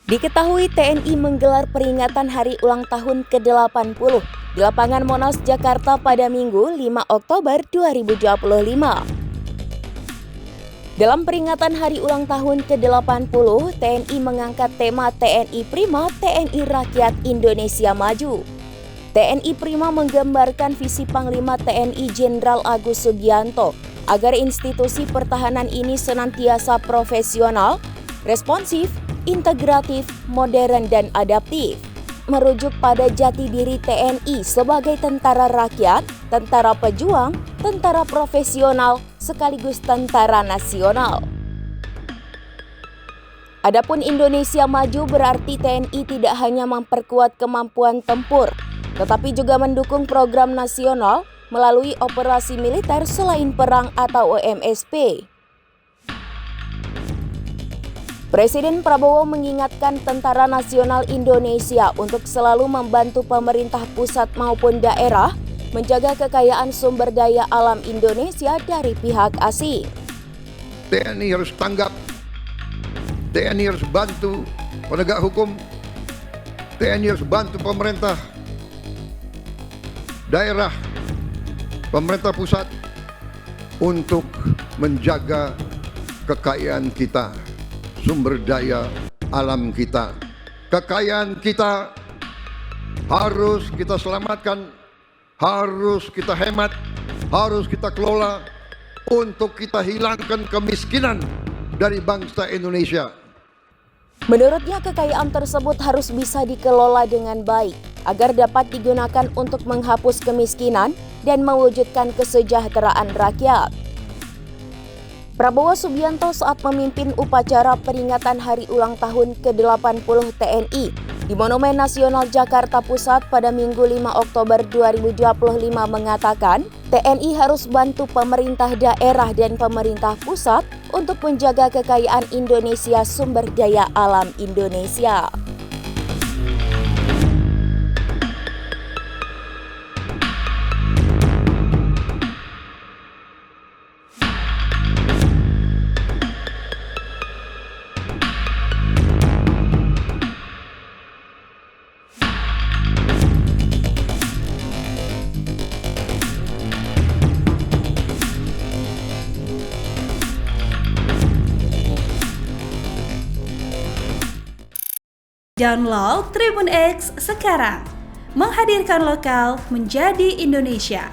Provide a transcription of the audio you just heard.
Diketahui TNI menggelar peringatan hari ulang tahun ke-80 di lapangan Monas, Jakarta pada Minggu 5 Oktober 2025. Dalam peringatan hari ulang tahun ke-80, TNI mengangkat tema TNI Prima, TNI Rakyat Indonesia Maju. TNI Prima menggambarkan visi Panglima TNI Jenderal Agus Subianto agar institusi pertahanan ini senantiasa profesional, responsif, integratif, modern, dan adaptif. Merujuk pada jati diri TNI sebagai tentara rakyat, tentara pejuang, tentara profesional, sekaligus tentara nasional. Adapun Indonesia Maju berarti TNI tidak hanya memperkuat kemampuan tempur, tetapi juga mendukung program nasional melalui operasi militer selain perang atau OMSP. Presiden Prabowo mengingatkan Tentara Nasional Indonesia untuk selalu membantu pemerintah pusat maupun daerah menjaga kekayaan sumber daya alam Indonesia dari pihak asing. TNI harus tanggap, TNI harus bantu penegak hukum, TNI harus bantu pemerintah daerah, pemerintah pusat untuk menjaga kekayaan kita, sumber daya alam kita. Kekayaan kita harus kita selamatkan, harus kita hemat, harus kita kelola untuk kita hilangkan kemiskinan dari bangsa Indonesia. Menurutnya kekayaan tersebut harus bisa dikelola dengan baik agar dapat digunakan untuk menghapus kemiskinan dan mewujudkan kesejahteraan rakyat. Prabowo Subianto saat memimpin upacara peringatan hari ulang tahun ke-80 TNI di Monumen Nasional Jakarta Pusat pada Minggu 5 Oktober 2025 mengatakan, TNI harus bantu pemerintah daerah dan pemerintah pusat untuk menjaga kekayaan Indonesia, sumber daya alam Indonesia. Download Tribun X sekarang, menghadirkan lokal menjadi Indonesia.